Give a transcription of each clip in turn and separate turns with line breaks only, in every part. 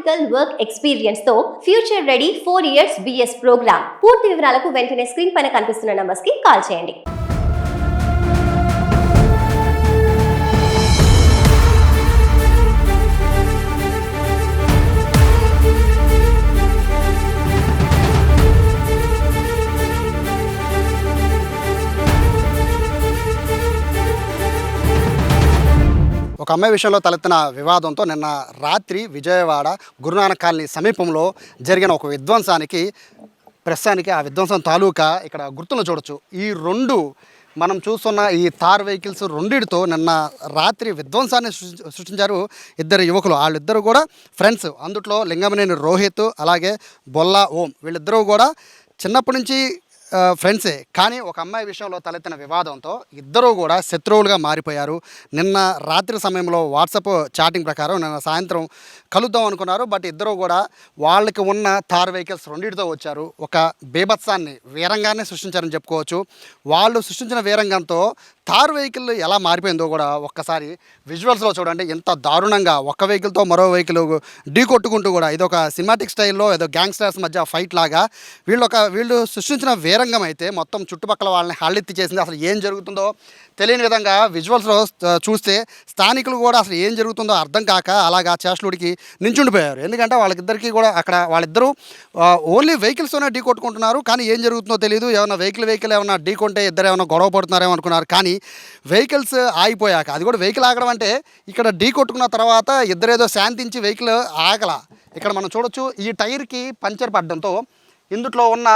Practical work experience తో future ready 4 years BS programme. పూర్తి వివరాలకు వెంటనే స్క్రీన్ పైన కనిపిస్తున్న నంబర్స్ కి కాల్ చేయండి.
ఒక అమ్మాయి విషయంలో తలెత్తిన వివాదంతో నిన్న రాత్రి విజయవాడ గురునానక్ కాలనీ సమీపంలో జరిగిన ఒక విధ్వంసానికి ప్రస్తుతానికి ఆ విధ్వంసం తాలూకా ఇక్కడ గుర్తులు చూడొచ్చు. ఈ రెండు మనం చూస్తున్న ఈ థార్ వెహికల్స్ రెండిటితో నిన్న రాత్రి విధ్వంసాన్ని సృష్టించారు ఇద్దరు యువకులు. వాళ్ళిద్దరూ కూడా ఫ్రెండ్స్. అందుట్లో లింగమనేని రోహిత్ అలాగే బొల్లా ఓం వీళ్ళిద్దరూ కూడా చిన్నప్పటి నుంచి ఫ్రెండ్సే. కానీ ఒక అమ్మాయి విషయంలో తలెత్తిన వివాదంతో ఇద్దరూ కూడా శత్రువులుగా మారిపోయారు. నిన్న రాత్రి సమయంలో వాట్సాప్ చాటింగ్ ప్రకారం నిన్న సాయంత్రం కలుద్దాం అనుకున్నారు. బట్ ఇద్దరూ కూడా వాళ్ళకి ఉన్న థార్ వెహికల్స్ రెండింటితో వచ్చారు. ఒక బీభత్సాన్ని వీరంగానే సృష్టించారని చెప్పుకోవచ్చు. వాళ్ళు సృష్టించిన వీరంగంతో థార్ వెహికల్ ఎలా మారిపోయిందో కూడా ఒక్కసారి విజువల్స్లో చూడండి. ఎంత దారుణంగా ఒక్క వెహికల్తో మరో వెహికల్ ఢీ కొట్టుకుంటూ కూడా ఇదొక సినిమాటిక్ స్టైల్లో ఏదో గ్యాంగ్స్టర్స్ మధ్య ఫైట్ లాగా వీళ్ళు సృష్టించిన వీరంగం అయితే మొత్తం చుట్టుపక్కల వాళ్ళని హళ్ళెత్తి చేసింది. అసలు ఏం జరుగుతుందో తెలియని విధంగా విజువల్స్లో చూస్తే స్థానికులు కూడా అసలు ఏం జరుగుతుందో అర్థం కాక అలాగా చేష్టలుడికి నించుండిపోయారు. ఎందుకంటే వాళ్ళిద్దరికీ కూడా అక్కడ వాళ్ళిద్దరూ ఓన్లీ వెహికల్స్తోనే ఢీ కొట్టుకుంటున్నారు. కానీ ఏం జరుగుతుందో తెలియదు. ఏమైనా వెహికల్ ఏమైనా ఢీ కొంటే ఇద్దరు ఏమైనా గొడవ పడుతున్నారేమో అనుకున్నారు. కానీ వెహికల్స్ ఆగిపోయాక, అది కూడా వెహికల్ ఆగడం అంటే ఇక్కడ ఢీ కొట్టుకున్న తర్వాత ఇద్దరేదో శాంతించి వెహికల్ ఆగల. ఇక్కడ మనం చూడొచ్చు ఈ టైర్కి పంచర్ పడడంతో ఇందుట్లో ఉన్న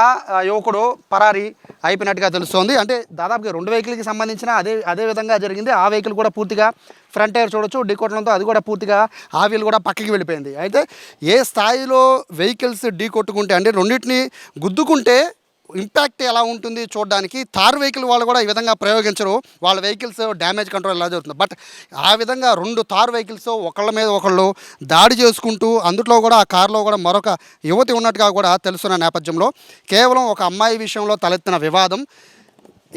యువకుడు పరారీ అయిపోయినట్టుగా తెలుస్తోంది. అంటే దాదాపుగా రెండు వెహికల్కి సంబంధించిన అదే విధంగా జరిగింది. ఆ వెహికల్ కూడా పూర్తిగా ఫ్రంట్ టైర్ చూడొచ్చు ఢీ కొట్టడంతో అది కూడా పూర్తిగా ఆ వీల్ కూడా పక్కకి వెళ్ళిపోయింది. అయితే ఏ స్థాయిలో వెహికల్స్ ఢీ కొట్టుకుంటే అంటే రెండింటిని గుద్దుకుంటే ఇంపాక్ట్ ఎలా ఉంటుంది చూడడానికి థార్ వెహికల్ వాళ్ళు కూడా ఈ విధంగా ప్రయోగించరు. వాళ్ళ వెహికల్స్ డ్యామేజ్ కంట్రోల్ ఎలా జరుగుతుంది. బట్ ఆ విధంగా రెండు థార్ వెహికల్స్ ఒకళ్ళ మీద ఒకళ్ళు దాడి చేసుకుంటూ అందులో కూడా ఆ కారులో కూడా మరొక యువతి ఉన్నట్టుగా కూడా తెలుస్తున్న నేపథ్యంలో కేవలం ఒక అమ్మాయి విషయంలో తలెత్తిన వివాదం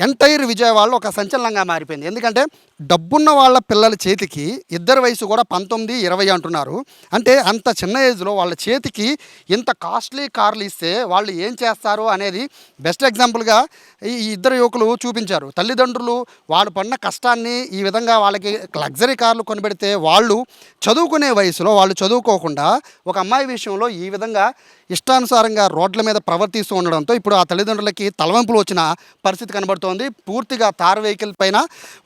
ఎంటైర్ విజయవాడలో ఒక సంచలనంగా మారిపోయింది. ఎందుకంటే డబ్బున్న వాళ్ళ పిల్లల చేతికి ఇద్దరి వయసు కూడా 19, 20 అంటున్నారు. అంటే అంత చిన్న ఏజ్లో వాళ్ళ చేతికి ఇంత కాస్ట్లీ కార్లు ఇస్తే వాళ్ళు ఏం చేస్తారు అనేది బెస్ట్ ఎగ్జాంపుల్గా ఈ ఇద్దరు యువకులు చూపించారు. తల్లిదండ్రులు వాళ్ళు పడిన కష్టాన్ని ఈ విధంగా వాళ్ళకి లగ్జరీ కార్లు కొనిపెడితే వాళ్ళు చదువుకునే వయసులో వాళ్ళు చదువుకోకుండా ఒక అమ్మాయి విషయంలో ఈ విధంగా ఇష్టానుసారంగా రోడ్ల మీద ప్రవర్తిస్తూ ఉండడంతో ఇప్పుడు ఆ తల్లిదండ్రులకి తలవంపులు వచ్చిన పరిస్థితి కనబడుతోంది. పూర్తిగా థార్ వెహికల్ పైన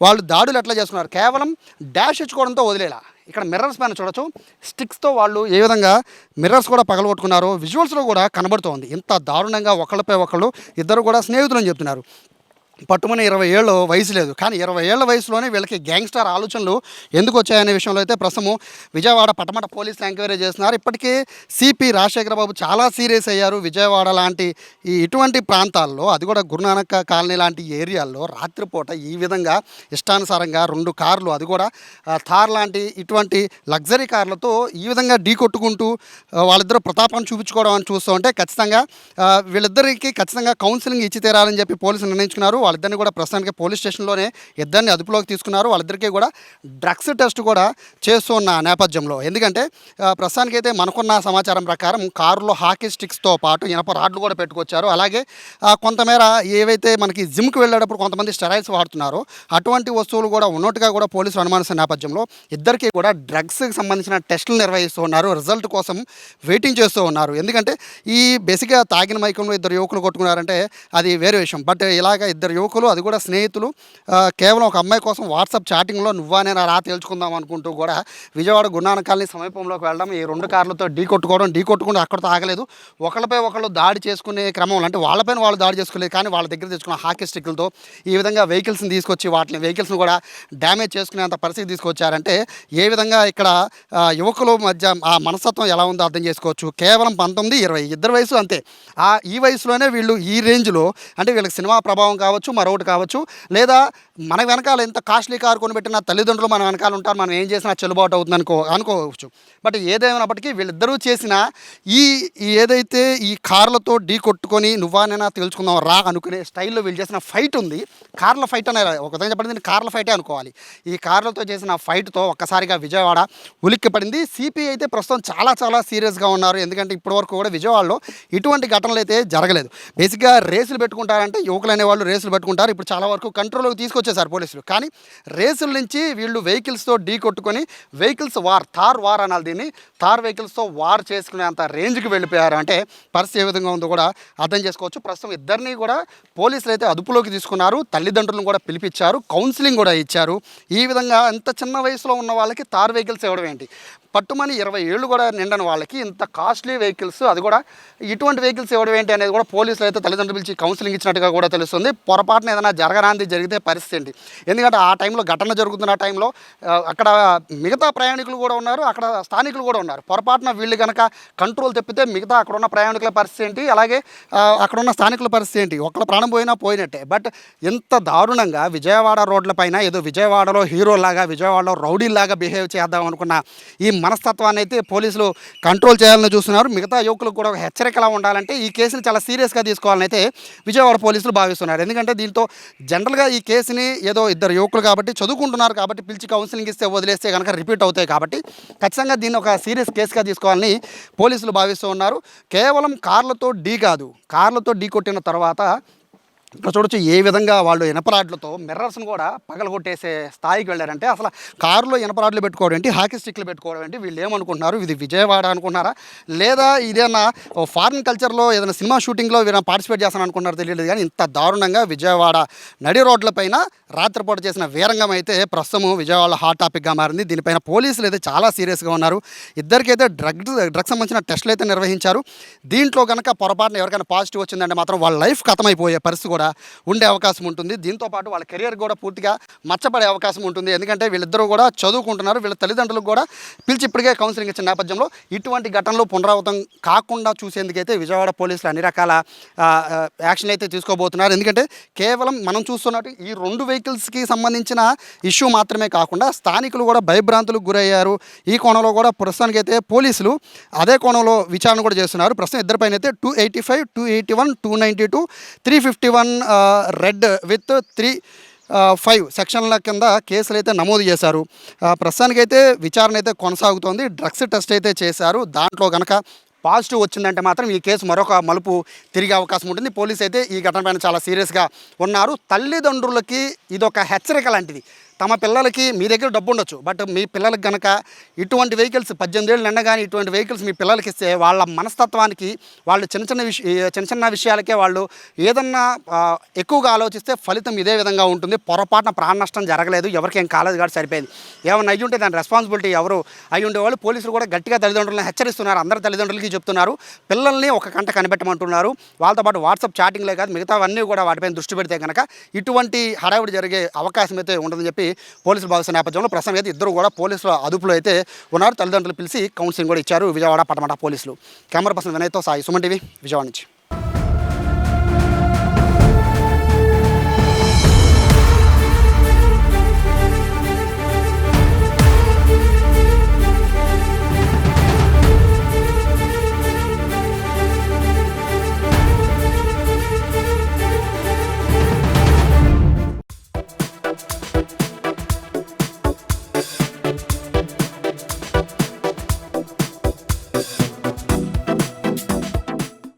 వాళ్ళు దాడులు ఎట్లా చేస్తున్నారు, కేవలం డాష్ ఇచ్చుకోవడంతో వదిలేలా. ఇక్కడ మిర్రర్స్ పైన చూడొచ్చు స్టిక్స్తో వాళ్ళు ఏ విధంగా మిర్రర్స్ కూడా పగలగొట్టుకున్నారో విజువల్స్లో కూడా కనబడుతోంది. ఇంత దారుణంగా ఒకళ్ళపై ఒకళ్ళు ఇద్దరు కూడా స్నేహితులని చెప్తున్నారు. పట్టుమని 20 ఏళ్ళ వయసు లేదు. కానీ 20 ఏళ్ల వయసులోనే వీళ్ళకి గ్యాంగ్స్టర్ ఆలోచనలు ఎందుకు వచ్చాయనే విషయంలో అయితే ప్రస్తుతం విజయవాడ పట్టమట పోలీసులు ఎంక్వైరీ చేస్తున్నారు. ఇప్పటికే సిపి రాజశేఖర బాబు చాలా సీరియస్ అయ్యారు. విజయవాడ లాంటి ఇటువంటి ప్రాంతాల్లో, అది కూడా గురునానక్ కాలనీ లాంటి ఏరియాల్లో రాత్రిపూట ఈ విధంగా ఇష్టానుసారంగా రెండు కార్లు, అది కూడా థార్ లాంటి ఇటువంటి లగ్జరీ కార్లతో ఈ విధంగా ఢీ కొట్టుకుంటూ వాళ్ళిద్దరూ ప్రతాపాన్ని చూపించుకోవడం అని చూస్తూ ఉంటే ఖచ్చితంగా వీళ్ళిద్దరికి ఖచ్చితంగా కౌన్సిలింగ్ ఇచ్చి తీరాలని చెప్పి పోలీసులు నిర్ణయించుకున్నారు. వాళ్ళిద్దరిని కూడా ప్రస్తుతానికి పోలీస్ స్టేషన్లోనే ఇద్దరిని అదుపులోకి తీసుకున్నారు. వాళ్ళిద్దరికీ కూడా డ్రగ్స్ టెస్ట్ కూడా చేస్తున్న నేపథ్యంలో, ఎందుకంటే ప్రస్తుతానికి అయితే మనకున్న సమాచారం ప్రకారం కారులో హాకీ స్టిక్స్తో పాటు ఇనప రాడ్లు కూడా పెట్టుకొచ్చారు. అలాగే కొంతమేర ఏవైతే మనకి జిమ్కి వెళ్ళేటప్పుడు కొంతమంది స్టెరాయిడ్స్ వాడుతున్నారో అటువంటి వస్తువులు కూడా ఉన్నట్టుగా కూడా పోలీసులు అనుమానిస్తున్న నేపథ్యంలో ఇద్దరికీ కూడా డ్రగ్స్కి సంబంధించిన టెస్టులు నిర్వహిస్తూ ఉన్నారు. రిజల్ట్ కోసం వెయిటింగ్ చేస్తూ ఉన్నారు. ఎందుకంటే ఈ బేసిక్గా తాగిన మైకంలో ఇద్దరు యువకులు కొట్టుకున్నారంటే అది వేరే విషయం. బట్ ఇలాగ ఇద్దరు యువకులు, అది కూడా స్నేహితులు, కేవలం ఒక అమ్మాయి కోసం వాట్సాప్ చాటింగ్లో నువ్వా నేను రా తేల్చుకుందాం అనుకుంటూ కూడా విజయవాడ గురునానక్ కాలనీ సమీపంలోకి వెళ్ళడం, ఈ రెండు కార్లతో ఢీ కొట్టుకుంటూ అక్కడితో ఆగలేదు. ఒకళ్ళపై ఒకళ్ళు దాడి చేసుకునే క్రమంలో, అంటే వాళ్ళపైన వాళ్ళు దాడి చేసుకోలేదు కానీ వాళ్ళ దగ్గర తెచ్చుకున్న హాకీ స్టిక్లతో ఈ విధంగా వెహికల్స్ని తీసుకొచ్చి వెహికల్స్ని కూడా డ్యామేజ్ చేసుకునేంత పరిస్థితి తీసుకొచ్చారంటే ఏ విధంగా ఇక్కడ యువకుల మధ్య ఆ మనస్తత్వం ఎలా ఉందో అర్థం చేసుకోవచ్చు. కేవలం 19, 20 ఇద్దరు వయసు అంతే. ఈ వయసులోనే వీళ్ళు ఈ రేంజ్లో, అంటే వీళ్ళకి సినిమా ప్రభావం కావచ్చు, కావచ్చు, మరొకటి కావచ్చు, లేదా మన వెనకాల ఎంత కాస్ట్లీ కారు కొనిపెట్టిన తల్లిదండ్రులు మన వెనకాల ఉంటారు, మనం ఏం చేసినా చెల్లుబాటు అవుతుంది అనుకోవచ్చు. బట్ ఏదేమైనప్పటికీ వీళ్ళిద్దరూ చేసిన ఈ ఏదైతే ఈ కార్లతో ఢీ కొట్టుకొని నువ్వానైనా తెలుసుకుందాం రా అనుకునే స్టైల్లో వీళ్ళు చేసిన ఫైట్ ఉంది. కార్ల ఫైట్ అనే ఒక విధంగా చెప్పండి, కార్ల ఫైటే అనుకోవాలి. ఈ కార్లతో చేసిన ఫైట్తో ఒక్కసారిగా విజయవాడ ఉలిక్కి పడింది. సిపిఐ అయితే ప్రస్తుతం చాలా సీరియస్గా ఉన్నారు. ఎందుకంటే ఇప్పటివరకు కూడా విజయవాడలో ఇటువంటి ఘటనలు అయితే జరగలేదు. బేసిక్గా రేసులు పెట్టుకుంటారంటే యువకులు అనేవాళ్ళు రేసులు పెట్టుకుంటారు. ఇప్పుడు చాలా వరకు కంట్రోల్లోకి తీసుకొచ్చేసారు పోలీసులు. కానీ రేసుల నుంచి వీళ్ళు వెహికల్స్తో ఢీ కొట్టుకొని వెహికల్స్ వార్, థార్ వార్ అనాలి దీన్ని, థార్ వెహికల్స్తో వార్ చేసుకునేంత రేంజ్కి వెళ్ళిపోయారు. అంటే పరిస్థితి ఏ విధంగా ఉందో కూడా అర్థం చేసుకోవచ్చు. ప్రస్తుతం ఇద్దరిని కూడా పోలీసులు అయితే అదుపులోకి తీసుకున్నారు. తల్లిదండ్రులను కూడా పిలిపించారు, కౌన్సిలింగ్ కూడా ఇచ్చారు. ఈ విధంగా ఇంత చిన్న వయసులో ఉన్న వాళ్ళకి థార్ వెహికల్స్ ఇవ్వడం ఏంటి, పట్టుమని 20 ఏళ్ళు కూడా నిండని వాళ్ళకి ఇంత కాస్ట్లీ వెహికల్స్, అది కూడా ఇటువంటి వెహికల్స్ ఇవ్వడం ఏంటి అనేది కూడా పోలీసులు అయితే తల్లిదండ్రులు పిలిచి కౌన్సిలింగ్ ఇచ్చినట్టుగా కూడా తెలుస్తుంది. పొరపాటున ఏదైనా జరగరాంది జరిగితే పరిస్థితి ఏంటి, ఎందుకంటే ఆ టైంలో ఘటన జరుగుతున్న టైంలో అక్కడ మిగతా ప్రయాణికులు కూడా ఉన్నారు, అక్కడ స్థానికులు కూడా ఉన్నారు. పొరపాటున వీళ్ళు కనుక కంట్రోల్ తప్పితే మిగతా అక్కడ ఉన్న ప్రయాణికుల పరిస్థితి ఏంటి, అలాగే అక్కడ ఉన్న స్థానికుల పరిస్థితి ఏంటి, ఒక్కళ్ళ ప్రాణం పోయినా పోయినట్టే. బట్ ఎంత దారుణంగా విజయవాడ రోడ్లపైన ఏదో విజయవాడలో హీరోలాగా, విజయవాడలో రౌడీలాగా బిహేవ్ చేద్దాం అనుకున్న ఈ మనస్తత్వాన్ని అయితే పోలీసులు కంట్రోల్ చేయాలని చూస్తున్నారు. మిగతా యువకులకు కూడా ఒక హెచ్చరికలా ఉండాలంటే ఈ కేసుని చాలా సీరియస్గా తీసుకోవాలని అయితే విజయవాడ పోలీసులు భావిస్తున్నారు. ఎందుకంటే దీంతో జనరల్గా ఈ కేసుని ఏదో ఇద్దరు యువకులు కాబట్టి చదువుకుంటున్నారు కాబట్టి పిలిచి కౌన్సిలింగ్ ఇస్తే వదిలేస్తే కనుక రిపీట్ అవుతాయి కాబట్టి ఖచ్చితంగా దీన్ని ఒక సీరియస్ కేసుగా తీసుకోవాలని పోలీసులు భావిస్తూ ఉన్నారు. కేవలం కార్లతో ఢీ కాదు, కార్లతో ఢీ కొట్టిన తర్వాత ఇక్కడ చూడొచ్చు ఏ విధంగా వాళ్ళు ఇనపరాడ్లతో మిర్రర్స్ని కూడా పగలగొట్టేసే స్థాయికి వెళ్ళారంటే అసలు కారులో ఇనపరాడ్లు పెట్టుకోవడం ఏంటి, హాకీ స్టిక్లు పెట్టుకోవడం ఏంటి, వీళ్ళు ఏమనుకుంటున్నారు, ఇది విజయవాడ అనుకుంటున్నారా లేదా ఇదేనా ఫారిన్ కల్చర్లో ఏదైనా సినిమా షూటింగ్లో వీళ్ళ పార్టిసిపేట్ చేస్తాను అనుకుంటున్నారో తెలియదు. కానీ ఇంత దారుణంగా విజయవాడ నడి రోడ్లపైన రాత్రిపూట చేసిన వీరంగం అయితే ప్రస్తుతం విజయవాడలో హాట్ టాపిక్గా మారింది. దీనిపైన పోలీసులు అయితే చాలా సీరియస్గా ఉన్నారు. ఇద్దరికైతే డ్రగ్స్ సంబంధించిన టెస్టులు అయితే నిర్వహించారు. దీంట్లో కనుక పొరపాటున ఎవరికైనా పాజిటివ్ వచ్చిందంటే మాత్రం వాళ్ళ లైఫ్ ఖతమైపోయే పరిస్థితి కూడా ఉండే అవకాశం ఉంటుంది. దీంతోపాటు వాళ్ళ కెరియర్ కూడా పూర్తిగా మచ్చపడే అవకాశం ఉంటుంది. ఎందుకంటే వీళ్ళిద్దరూ కూడా చదువుకుంటున్నారు. వీళ్ళ తల్లిదండ్రులకు కూడా పిలిచి ఇప్పటికే కౌన్సిలింగ్ ఇచ్చిన నేపథ్యంలో ఇటువంటి ఘటనలు పునరావృతం కాకుండా చూసేందుకైతే విజయవాడ పోలీసులు అన్ని రకాల యాక్షన్ అయితే తీసుకోబోతున్నారు. ఎందుకంటే కేవలం మనం చూస్తున్నట్టు ఈ 2 వెహికల్స్కి సంబంధించిన ఇష్యూ మాత్రమే కాకుండా స్థానికులు కూడా భయభ్రాంతులకు గురయ్యారు. ఈ కోణంలో కూడా ప్రస్తుతానికి అయితే పోలీసులు అదే కోణంలో విచారణ కూడా చేస్తున్నారు. ప్రస్తుతం ఇద్దరిపైన అయితే 285, 281, 292, 351 రెడ్ విత్ 3-5 సెక్షన్ల కింద కేసులు అయితే నమోదు చేశారు. ప్రస్తుతానికైతే విచారణ అయితే కొనసాగుతోంది. డ్రగ్స్ టెస్ట్ అయితే చేశారు. దాంట్లో కనుక పాజిటివ్ వచ్చిందంటే మాత్రం ఈ కేసు మరొక మలుపు తిరిగే అవకాశం ఉంటుంది. పోలీసు అయితే ఈ ఘటన పైన చాలా సీరియస్గా ఉన్నారు. తల్లిదండ్రులకి ఇదొక హెచ్చరిక లాంటిది. తమ పిల్లలకి మీ దగ్గర డబ్బు ఉండొచ్చు, బట్ మీ పిల్లలకి కనుక ఇటువంటి వెహికల్స్ 18 ఏళ్ళు నిండగానే ఇటువంటి వెహికల్స్ మీ పిల్లలకి ఇస్తే వాళ్ళ మనస్తత్వానికి వాళ్ళు చిన్న చిన్న విషయాలకే వాళ్ళు ఏదన్నా ఎక్కువగా ఆలోచిస్తే ఫలితం ఇదే విధంగా ఉంటుంది. పొరపాటున ప్రాణ నష్టం జరగలేదు, ఎవరికేం కాలేదు కాబట్టి సరిపోయింది. ఏమన్నా అయ్యి ఉంటే దాని రెస్పాన్సిబిలిటీ ఎవరు అయ్యి ఉండేవాళ్ళు. పోలీసులు కూడా గట్టిగా తల్లిదండ్రులను హెచ్చరిస్తున్నారు. అందరి తల్లిదండ్రులకి చెప్తున్నారు, పిల్లల్ని ఒక కంట కనిపెట్టమంటున్నారు. వాళ్ళతో పాటు వాట్సాప్ చాటింగ్లే కాదు మిగతావన్నీ కూడా వాటిపైన దృష్టి పెడితే కనుక ఇటువంటి హడావిడి జరిగే అవకాశం అయితే ఉండదని చెప్పి పోలీసులు భావిస్తున్న నేపథ్యంలో ప్రస్తుతం అయితే ఇద్దరు కూడా పోలీసుల అదుపులో అయితే ఉన్నారు. తల్లిదండ్రులు పిలిచి కౌన్సిలింగ్ కూడా ఇచ్చారు విజయవాడ పట్టమట పోలీసులు. కెమెరా పర్సన్ వినయ్తో సాయి, సుమన్ టీవీ, విజయవాడ నుంచి.